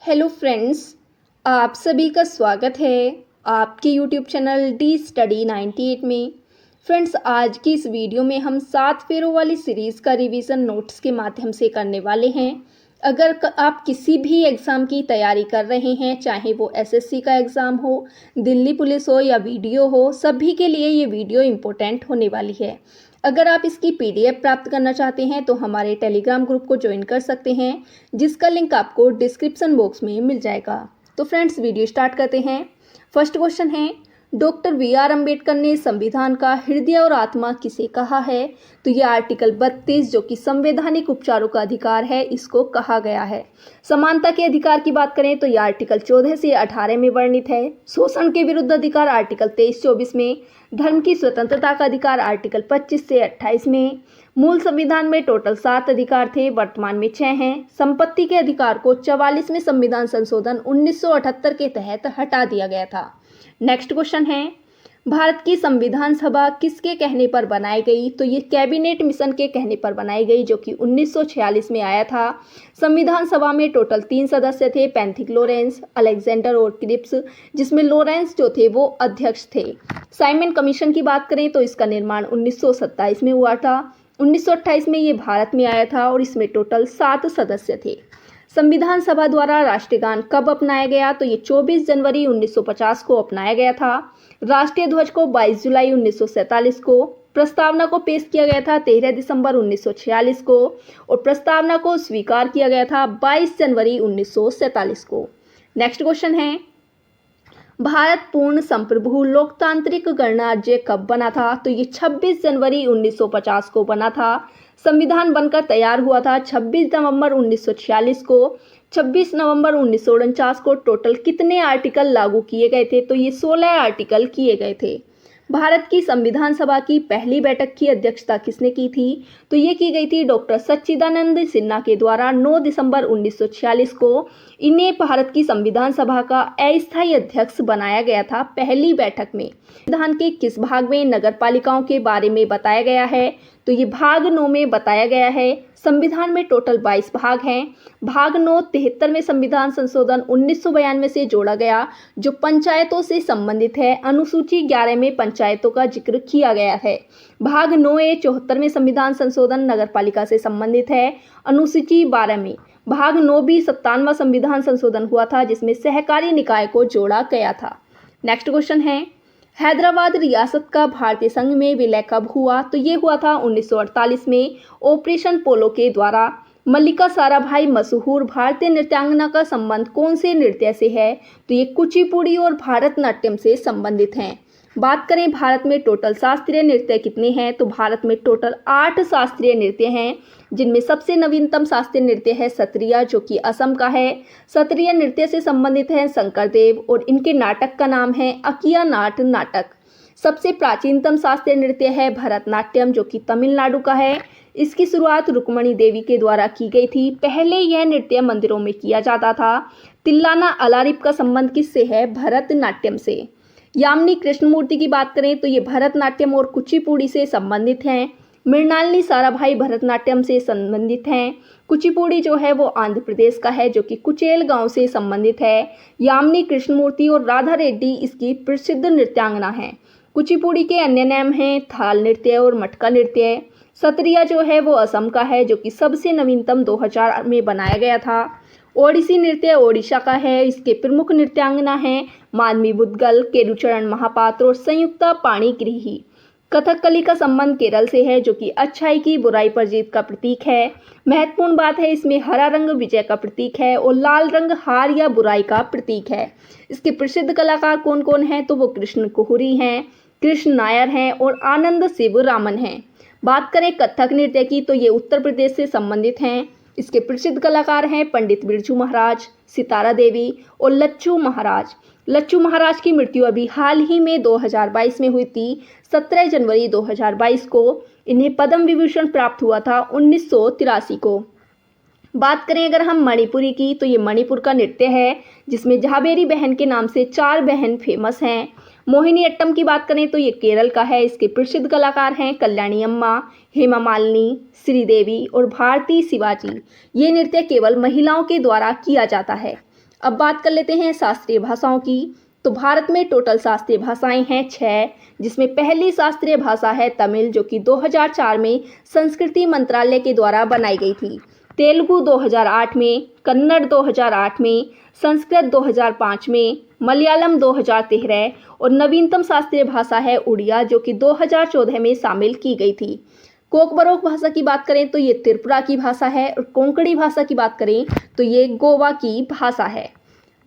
Hello friends, आप सभी का स्वागत है आपके यूट्यूब चैनल डी स्टडी 98 में। फ्रेंड्स, आज की इस वीडियो में हम 7 फेरों वाली सीरीज़ का रिवीजन नोट्स के माध्यम से करने वाले हैं। अगर आप किसी भी एग्ज़ाम की तैयारी कर रहे हैं, चाहे वो एसएससी का एग्ज़ाम हो, दिल्ली पुलिस हो या वीडियो हो, सभी के लिए ये वीडियो इम्पोर्टेंट होने वाली है। अगर आप इसकी पीडीएफ प्राप्त करना चाहते हैं तो हमारे टेलीग्राम ग्रुप को ज्वाइन कर सकते हैं, जिसका लिंक आपको डिस्क्रिप्शन बॉक्स में मिल जाएगा। तो फ्रेंड्स, वीडियो स्टार्ट करते हैं। फर्स्ट क्वेश्चन है, डॉक्टर बी.आर. अम्बेडकर ने संविधान का हृदय और आत्मा किसे कहा है? तो ये आर्टिकल 32 जो कि संवैधानिक उपचारों का अधिकार है, इसको कहा गया है। समानता के अधिकार की बात करें तो ये आर्टिकल 14 से 18 में वर्णित है। शोषण के विरुद्ध अधिकार आर्टिकल 23-24 में। धर्म की स्वतंत्रता का अधिकार आर्टिकल 25 से 28 में। मूल संविधान में टोटल 7 अधिकार थे, वर्तमान में 6 हैं। संपत्ति के अधिकार को 44वें संविधान संशोधन 1978 के तहत हटा दिया गया था। नेक्स्ट क्वेश्चन है, भारत की संविधान सभा किसके कहने पर बनाई गई? तो ये कैबिनेट मिशन के कहने पर बनाई गई, जो कि 1946 में आया था। संविधान सभा में टोटल 3 सदस्य थे, पैंथिक लॉरेंस, अलेक्जेंडर और क्रिप्स, जिसमें लॉरेंस जो थे वो अध्यक्ष थे। साइमन कमीशन की बात करें तो इसका निर्माण 1927 में हुआ था। 1928 में ये भारत में आया था और इसमें टोटल 7 सदस्य थे। संविधान सभा द्वारा राष्ट्रगान कब अपनाया गया? तो ये 24 जनवरी 1950 को अपनाया गया था। राष्ट्रीय ध्वज को 22 जुलाई 1947 को, प्रस्तावना को पेश किया गया था 13 दिसंबर 1946 को और प्रस्तावना को स्वीकार किया गया था 22 जनवरी 1947 को। नेक्स्ट क्वेश्चन है, भारत पूर्ण संप्रभु लोकतांत्रिक गणराज्य कब बना था? तो ये 26 जनवरी 1950 को बना था। संविधान बनकर तैयार हुआ था 26 नवंबर 1946 को। 26 नवंबर 1949 को टोटल कितने आर्टिकल लागू किए गए थे? तो ये 16 आर्टिकल किए गए थे। भारत की संविधान सभा की पहली बैठक की अध्यक्षता किसने की थी? तो ये की गई थी डॉक्टर सच्चिदानंद सिन्हा के द्वारा 9 दिसंबर 1946 को। इन्हें भारत की संविधान सभा का अस्थायी अध्यक्ष बनाया गया था पहली बैठक में। संविधान के किस भाग में नगर पालिकाओं के बारे में बताया गया है? तो ये भाग 9 में बताया गया है। संविधान में टोटल 22 भाग हैं। भाग 9 73वें संविधान संशोधन 1992 से जोड़ा गया, जो पंचायतों से संबंधित है। अनुसूची 11 में पंचायतों का जिक्र किया गया है। भाग 9A 74वें संविधान संशोधन नगरपालिका से संबंधित है। अनुसूची 12 में। भाग 9B 57वां संविधान संशोधन हुआ था, जिसमें सहकारी निकाय को जोड़ा गया था। नेक्स्ट क्वेश्चन है, हैदराबाद रियासत का भारतीय संघ में विलय कब हुआ? तो ये हुआ था 1948 में ऑपरेशन पोलो के द्वारा। मल्लिका साराभाई मशहूर भारतीय नृत्यांगना का संबंध कौन से नृत्य से है? तो ये कुचिपुड़ी और भारतनाट्यम से संबंधित हैं। बात करें भारत में टोटल शास्त्रीय नृत्य कितने हैं? तो भारत में टोटल 8 शास्त्रीय नृत्य हैं, जिनमें सबसे नवीनतम शास्त्रीय नृत्य है सत्रिया, जो कि असम का है। सत्रिय नृत्य से संबंधित है शंकरदेव और इनके नाटक का नाम है अकिया नाट नाटक। सबसे प्राचीनतम शास्त्रीय नृत्य है भरतनाट्यम, जो कि तमिलनाडु का है। इसकी शुरुआत रुक्मणी देवी के द्वारा की गई थी। पहले यह नृत्य मंदिरों में किया जाता था। तिल्लाना अलारिप का संबंध किससे है? भरतनाट्यम से। यामिनी कृष्णमूर्ति की बात करें तो ये भरतनाट्यम और कुचिपुड़ी से संबंधित हैं। मृणालिनी साराभाई भरतनाट्यम से संबंधित हैं। कुचिपुड़ी जो है वो आंध्र प्रदेश का है, जो कि कुचेल गांव से संबंधित है। यामिनी कृष्णमूर्ति और राधा रेड्डी इसकी प्रसिद्ध नृत्यांगना हैं। कुचिपुड़ी के अन्य नाम हैं थाल नृत्य और मटका नृत्य। सत्रिया जो है वो असम का है, जो कि सबसे नवीनतम 2000 में बनाया गया था। ओडिसी नृत्य ओडिशा का है। इसके प्रमुख नृत्यांगना हैं माधवी बुद्गल, केलुचरण महापात्र और संयुक्ता पाणिग्रीही। कथकली का संबंध केरल से है, जो कि अच्छाई की बुराई पर जीत का प्रतीक है। महत्वपूर्ण बात है, इसमें हरा रंग विजय का प्रतीक है और लाल रंग हार या बुराई का प्रतीक है। इसके प्रसिद्ध कलाकार कौन कौन हैं? तो वो कृष्ण कुहरी हैं, कृष्ण नायर हैं और आनंद शिवरामन हैं। बात करें कथक नृत्य की तो ये उत्तर प्रदेश से संबंधित हैं। इसके प्रसिद्ध कलाकार हैं पंडित बिरजू महाराज, सितारा देवी और लच्चू महाराज। लच्चू महाराज की मृत्यु अभी हाल ही में 2022 में हुई थी। 17 जनवरी 2022 को इन्हें पद्म विभूषण प्राप्त हुआ था 1983 को। बात करें अगर हम मणिपुरी की तो ये मणिपुर का नृत्य है, जिसमें झाबेरी बहन के नाम से 4 बहन फेमस हैं। मोहिनी अट्टम की बात करें तो ये केरल का है। इसके प्रसिद्ध कलाकार हैं कल्याणी अम्मा, हेमा मालिनी, श्रीदेवी और भारती शिवाजी। ये नृत्य केवल महिलाओं के द्वारा किया जाता है। अब बात कर लेते हैं शास्त्रीय भाषाओं की। तो भारत में टोटल शास्त्रीय भाषाएं हैं 6, जिसमें पहली शास्त्रीय भाषा है तमिल, जो कि 2004 में संस्कृति मंत्रालय के द्वारा बनाई गई थी। तेलुगु 2008 में, कन्नड़ 2008 में, संस्कृत 2005 में, मलयालम 2013 और नवीनतम शास्त्रीय भाषा है उड़िया, जो कि 2014 में शामिल की गई थी। कोकबरोक भाषा की बात करें तो ये त्रिपुरा की भाषा है और कोंकणी भाषा की बात करें तो ये गोवा की भाषा है।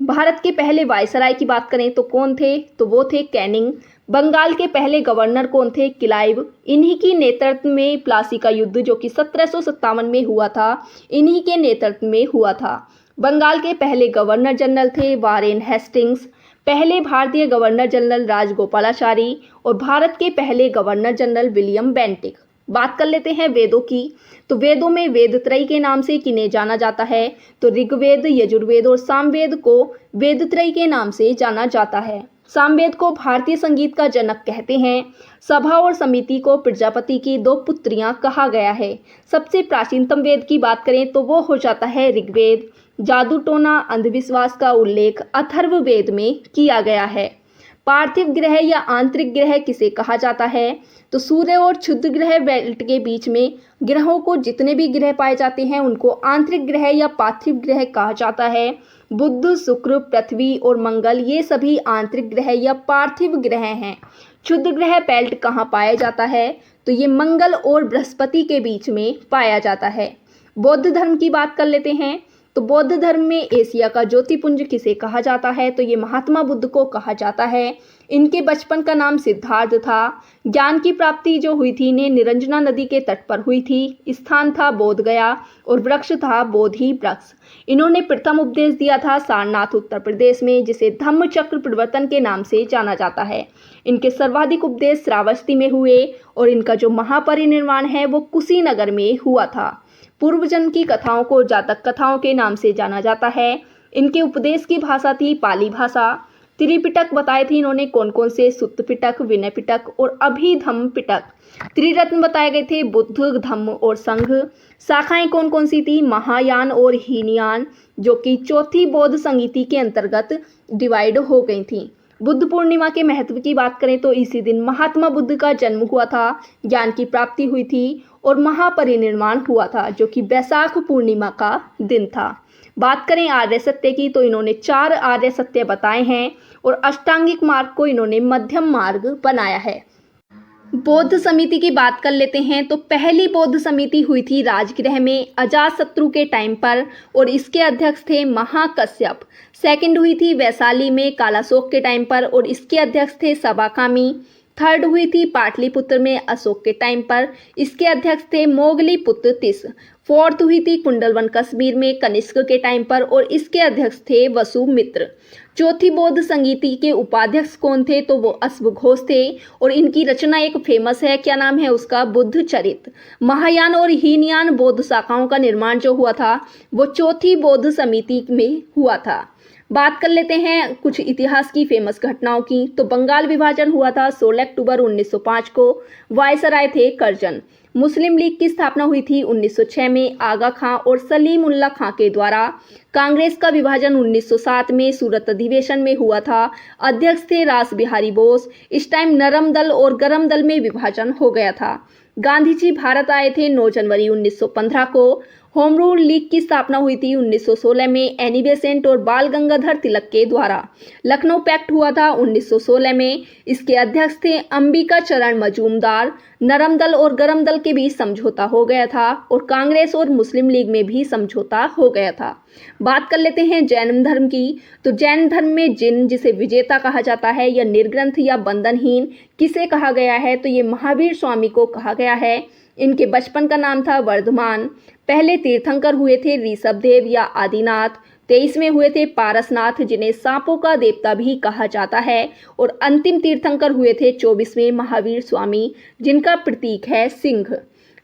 भारत के पहले वायसराय की बात करें तो कौन थे, तो वो थे कैनिंग। बंगाल के पहले गवर्नर कौन थे, क्लाइव। इन्हीं की नेतृत्व में प्लासी का युद्ध, जो कि 1757 में हुआ था, इन्हीं के नेतृत्व में हुआ था। बंगाल के पहले गवर्नर जनरल थे वारेन हेस्टिंग्स। पहले भारतीय गवर्नर जनरल राजगोपालाचारी और भारत के पहले गवर्नर जनरल विलियम बेंटिक। बात कर लेते हैं वेदों की। तो वेदों में वेदत्रयी के नाम से किन्हें जाना जाता है, तो ऋग्वेद, यजुर्वेद और सामवेद को वेदत्रयी के नाम से जाना जाता है। सामवेद को भारतीय संगीत का जनक कहते हैं। सभा और समिति को प्रजापति की 2 पुत्रियां कहा गया है। सबसे प्राचीनतम वेद की बात करें तो वो हो जाता है ऋग्वेद। जादू टोना अंधविश्वास का उल्लेख अथर्ववेद में किया गया है। पार्थिव ग्रह या आंतरिक ग्रह किसे कहा जाता है, तो सूर्य और क्षुद्र ग्रह बेल्ट के बीच में ग्रहों को जितने भी ग्रह पाए जाते हैं उनको आंतरिक ग्रह या पार्थिव ग्रह कहा जाता है। बुध, शुक्र, पृथ्वी और मंगल ये सभी आंतरिक ग्रह या पार्थिव ग्रह हैं। क्षुद्र ग्रह बेल्ट कहाँ पाया जाता है, तो ये मंगल और बृहस्पति के बीच में पाया जाता है। बौद्ध धर्म की बात कर लेते हैं। तो बौद्ध धर्म में एशिया का ज्योतिपुंज किसे कहा जाता है, तो ये महात्मा बुद्ध को कहा जाता है। इनके बचपन का नाम सिद्धार्थ था। ज्ञान की प्राप्ति जो हुई थी इन्हें निरंजना नदी के तट पर हुई थी। स्थान था बोध गया और वृक्ष था बोधि वृक्ष। इन्होंने प्रथम उपदेश दिया था सारनाथ उत्तर प्रदेश में, जिसे धम्म चक्र प्रवर्तन के नाम से जाना जाता है। इनके सर्वाधिक उपदेश श्रावस्ती में हुए और इनका जो महापरिनिर्वाण है वो कुशीनगर में हुआ था। पूर्व जन्म की कथाओं को जातक कथाओं के नाम से जाना जाता है। इनके उपदेश की भाषा थी पाली भाषा। त्रिपिटक बताए थे इन्होंने कौन कौन से, सुत्त पिटक, विनय पिटक और अभिधम्म पिटक। त्रिरत्न बताए गए थे बुद्ध, धम्म और संघ। शाखाएं कौन कौन सी थी, महायान और हीनयान, जो कि चौथी बौद्ध संगीति के अंतर्गत डिवाइड हो गई थी। बुद्ध पूर्णिमा के महत्व की बात करें तो इसी दिन महात्मा बुद्ध का जन्म हुआ था, ज्ञान की प्राप्ति हुई थी और महापरिनिर्वाण हुआ था, जो कि वैशाख पूर्णिमा का दिन था। बात करें आर्य सत्य की तो इन्होंने 4 आर्य सत्य बताए हैं और अष्टांगिक मार्ग को इन्होंने मध्यम मार्ग बनाया है। बौद्ध समिति की बात कर लेते हैं। तो पहली बौद्ध समिति हुई थी राजगृह में अजातशत्रु के टाइम पर और इसके अध्यक्ष थे महाकश्यप। सेकंड हुई थी वैशाली में कालाशोक के टाइम पर और इसके अध्यक्ष थे सबाकामी। थर्ड हुई थी पाटलिपुत्र में अशोक के टाइम पर, इसके अध्यक्ष थे मोगलीपुत्र तिस। फोर्थ हुई थी कुंडलवन कश्मीर में कनिष्क के टाइम पर और इसके अध्यक्ष थे वसुमित्र। चौथी बौद्ध संगीति के उपाध्यक्ष कौन थे, तो वो अश्वघोष थे और इनकी रचना एक फेमस है, क्या नाम है उसका, बुद्ध चरित। महायान और हीनयान बौद्ध शाखाओं का निर्माण जो हुआ था वो चौथी बौद्ध समिति में हुआ था। बात कर लेते हैं कुछ इतिहास की फेमस घटनाओं की। तो बंगाल विभाजन हुआ था 16 अक्टूबर 1905 को। वायसराय थे करजन। मुस्लिम लीग की स्थापना हुई थी 1906 में आगा खां और सलीम उल्लाह खां के द्वारा। कांग्रेस का विभाजन 1907 में सूरत अधिवेशन में हुआ था। अध्यक्ष थे रास बिहारी बोस। इस टाइम नरम दल और गरम दल में विभाजन हो गया था। गांधी जी भारत आए थे 9 जनवरी 1915 को। होम रूल लीग की स्थापना हुई थी 1916 में एनी बेसेंट और बाल गंगाधर तिलक के द्वारा। लखनऊ पैक्ट हुआ था 1916 में। इसके अध्यक्ष थे अंबिका चरण मजूमदार। नरम दल और गरम दल के बीच समझौता हो गया था और कांग्रेस और मुस्लिम लीग में भी समझौता हो गया था। बात कर लेते हैं जैन धर्म की। तो जैन धर्म में जिन, जिसे विजेता कहा जाता है या निर्ग्रंथ या बंधनहीन, किसे कहा गया है, तो ये महावीर स्वामी को कहा गया है। इनके बचपन का नाम था वर्धमान। पहले तीर्थंकर हुए थे ऋषभदेव या आदिनाथ। 23वें हुए थे पारसनाथ, जिन्हें सांपों का देवता भी कहा जाता है और अंतिम तीर्थंकर हुए थे 24वें महावीर स्वामी, जिनका प्रतीक है सिंह।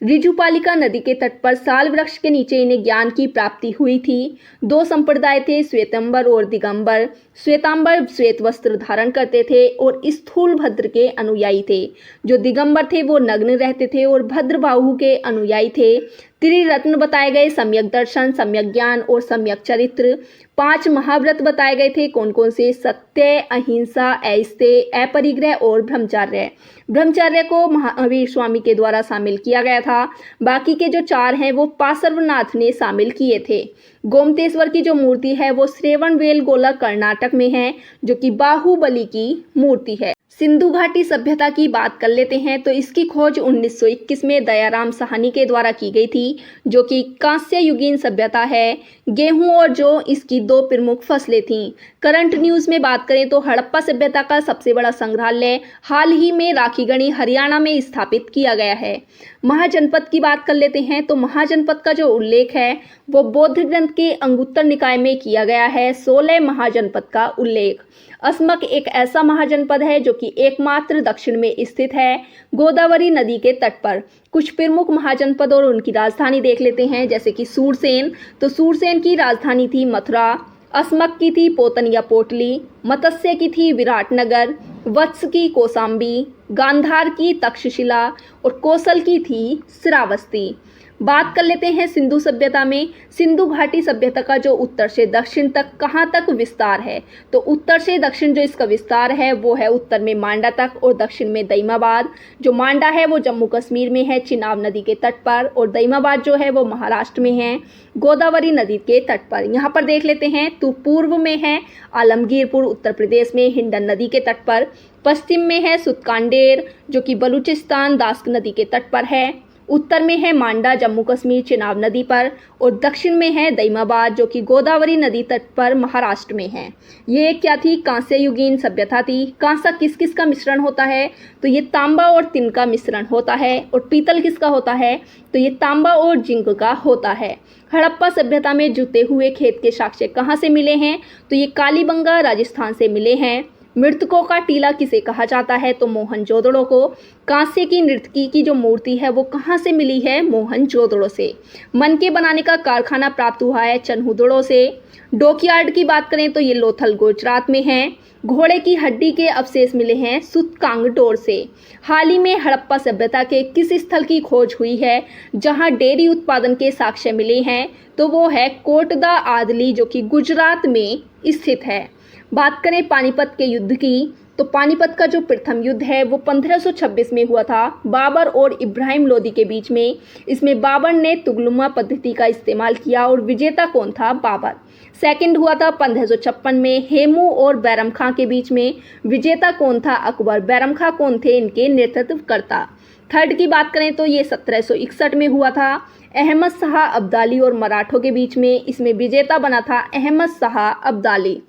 ऋजुपालिका नदी के तट पर साल वृक्ष के नीचे इन्हें ज्ञान की प्राप्ति हुई थी। 2 संप्रदाय थे, श्वेतंबर और दिगंबर। श्वेतांबर श्वेत वस्त्र धारण करते थे और स्थूल भद्र के अनुयायी थे। जो दिगंबर थे वो नग्न रहते थे और भद्रबाहु के अनुयायी थे। त्रिरत्न बताए गए, सम्यक दर्शन, सम्यक ज्ञान और सम्यक चरित्र। 5 महाव्रत बताए गए थे, कौन कौन से? सत्य, अहिंसा, ऐस्ते, अपरिग्रह और ब्रह्मचर्य। ब्रह्मचर्य को महावीर स्वामी के द्वारा शामिल किया गया था। बाकी के जो 4 हैं वो पार्श्वनाथ ने शामिल किए थे। गोमतेश्वर की जो मूर्ति है वो श्रवणबेलगोला कर्नाटक में है, जो कि बाहुबली की मूर्ति है। सिंधु घाटी सभ्यता की बात कर लेते हैं तो इसकी खोज 1921 में दयाराम साहनी के द्वारा की गई थी, जो कि कांस्य युगीन सभ्यता है। गेहूं और जौ इसकी 2 प्रमुख फसलें थीं। करंट न्यूज़ में बात करें तो हड़प्पा सभ्यता का सबसे बड़ा संग्रहालय हाल ही में राखीगढ़ी हरियाणा में स्थापित किया गया है। महाजनपद की बात कर लेते हैं तो महाजनपद का जो उल्लेख है वो बौद्ध ग्रंथ के अंगुत्तर निकाय में किया गया है। 16 महाजनपद का उल्लेख। अस्मक एक ऐसा महाजनपद है जो कि एकमात्र दक्षिण में स्थित है, गोदावरी नदी के तट पर। कुछ प्रमुख महाजनपद और उनकी राजधानी देख लेते हैं, जैसे कि सूरसेन। तो सूरसेन की राजधानी थी मथुरा, अस्मक की थी पोतन या पोटली, मत्स्य की थी विराटनगर, वत्स की कौसाम्बी, गांधार की तक्षशिला और कौशल की थी श्रावस्ती। बात कर लेते हैं सिंधु सभ्यता में। सिंधु घाटी सभ्यता का जो उत्तर से दक्षिण तक कहाँ तक विस्तार है, तो उत्तर से दक्षिण जो इसका विस्तार है वो है उत्तर में मांडा तक और दक्षिण में दईमाबाद। जो मांडा है वो जम्मू कश्मीर में है, चिनाब नदी के तट पर, और दईमाबाद जो है वो महाराष्ट्र में है, गोदावरी नदी के तट पर। यहाँ पर देख लेते हैं तो पूर्व में है आलमगीरपुर उत्तर प्रदेश में हिंडन नदी के तट पर, पश्चिम में है सुतकांडेर जो कि बलूचिस्तान दास्क नदी के तट पर है, उत्तर में है मांडा जम्मू कश्मीर चिनाब नदी पर, और दक्षिण में है दईमाबाद जो कि गोदावरी नदी तट पर महाराष्ट्र में है। ये क्या थी? कांस्य युगीन सभ्यता थी। कांसा किस किस का मिश्रण होता है? तो ये तांबा और तिन का मिश्रण होता है। और पीतल किसका होता है? तो ये तांबा और जिंक का होता है। हड़प्पा सभ्यता में जुते हुए खेत के साक्ष्य कहाँ से मिले हैं? तो ये कालीबंगा राजस्थान से मिले हैं। मृतकों का टीला किसे कहा जाता है? तो मोहनजोदड़ो को। कांस्य की नर्तकी की जो मूर्ति है वो कहाँ से मिली है? मोहनजोदड़ो से। मनके बनाने का कारखाना प्राप्त हुआ है चन्हुदड़ो से। डॉकयार्ड की बात करें तो ये लोथल गुजरात में है। घोड़े की हड्डी के अवशेष मिले हैं सुतकांगडोर से। हाल ही में हड़प्पा सभ्यता के किस स्थल की खोज हुई है जहां डेयरी उत्पादन के साक्ष्य मिले हैं? तो वो है कोटदा आदली जो कि गुजरात में स्थित है। बात करें पानीपत के युद्ध की तो पानीपत का जो प्रथम युद्ध है वो 1526 में हुआ था बाबर और इब्राहिम लोदी के बीच में। इसमें बाबर ने तुगलुमा पद्धति का इस्तेमाल किया और विजेता कौन था? बाबर। सेकंड हुआ था 1556 में हेमू और बैरम खां के बीच में। विजेता कौन था? अकबर। बैरम खां कौन थे? इनके नेतृत्वकर्ता। थर्ड की बात करें तो ये 1761 में हुआ था अहमद शाह अब्दाली और मराठों के बीच में। इसमें विजेता बना था अहमद शाह अब्दाली।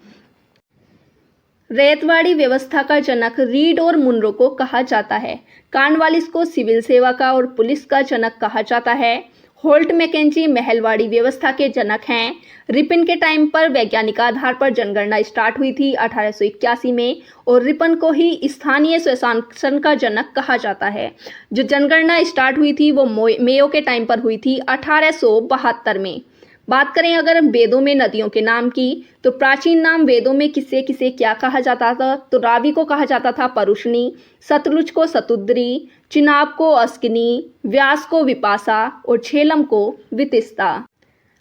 रैयतवाड़ी व्यवस्था का जनक रीड और मुनरो को कहा जाता है। कॉर्नवालिस को सिविल सेवा का और पुलिस का जनक कहा जाता है। होल्ट मैकेंजी महलवाड़ी व्यवस्था के जनक हैं। रिपन के टाइम पर वैज्ञानिक आधार पर जनगणना स्टार्ट हुई थी 1881 में, और रिपन को ही स्थानीय स्वशासन का जनक कहा जाता है। जो जनगणना स्टार्ट हुई थी वो मेयो के टाइम पर हुई थी 1872 में। बात करें अगर वेदों में नदियों के नाम की तो प्राचीन नाम वेदों में किसे किसे क्या कहा जाता था? तो रावी को कहा जाता था परुष्णी, सतलुज को सतुद्री, चिनाब को अस्किनी, व्यास को विपासा और झेलम को वितिस्ता।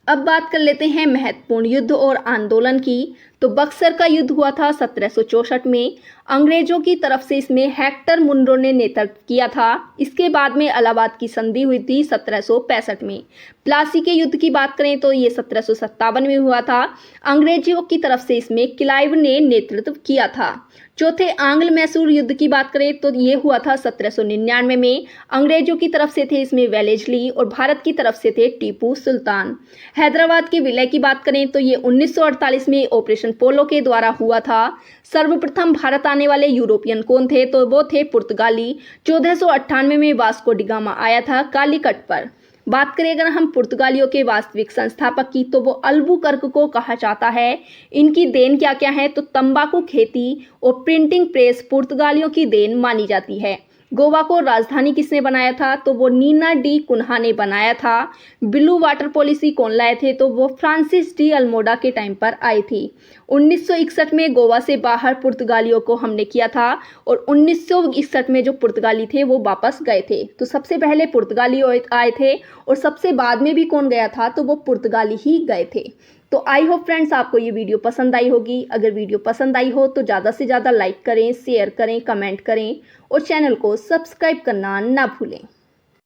अब बात कर लेते हैं महत्वपूर्ण युद्ध और आंदोलन की। तो बक्सर का युद्ध हुआ था 1764 में। अंग्रेजों की तरफ से इसमें हेक्टर मुनरो ने नेतृत्व किया था। इसके बाद में इलाहाबाद की संधि हुई थी 1765 में। प्लासी के युद्ध की बात करें तो ये 1757 में हुआ था। अंग्रेजों की तरफ से इसमें क्लाइव ने नेतृत्व किया था। चौथे आंग्ल मैसूर युद्ध की बात करें तो ये हुआ था 1799 में। अंग्रेजों की तरफ से थे इसमें वेलेस्ली और भारत की तरफ से थे टीपू सुल्तान। हैदराबाद के विलय की बात करें तो ये 1948 में ऑपरेशन पोलो के द्वारा हुआ था। सर्वप्रथम भारत आने वाले यूरोपियन कौन थे? तो वो थे पुर्तगाली। 1498 में वास्को डिगामा आया था कालीकट पर। बात करें अगर हम पुर्तगालियों के वास्तविक संस्थापक की तो वो अल्बुकर्क को कहा जाता है। इनकी देन क्या क्या है? तो तंबाकू खेती और प्रिंटिंग प्रेस पुर्तगालियों की देन मानी जाती है। गोवा को राजधानी किसने बनाया था? तो वो नीना डी कुन्हा ने बनाया था। ब्लू वाटर पॉलिसी कौन लाए थे? तो वो फ्रांसिस डी अल्मोडा के टाइम पर आई थी। 1961 में गोवा से बाहर पुर्तगालियों को हमने किया था और 1961 में जो पुर्तगाली थे वो वापस गए थे। तो सबसे पहले पुर्तगाली आए थे और सबसे बाद में भी कौन गया था? तो वो पुर्तगाली ही गए थे। तो आई होप फ्रेंड्स आपको ये वीडियो पसंद आई होगी। अगर वीडियो पसंद आई हो तो ज़्यादा से ज़्यादा लाइक करें, शेयर करें, कमेंट करें और चैनल को सब्सक्राइब करना ना भूलें।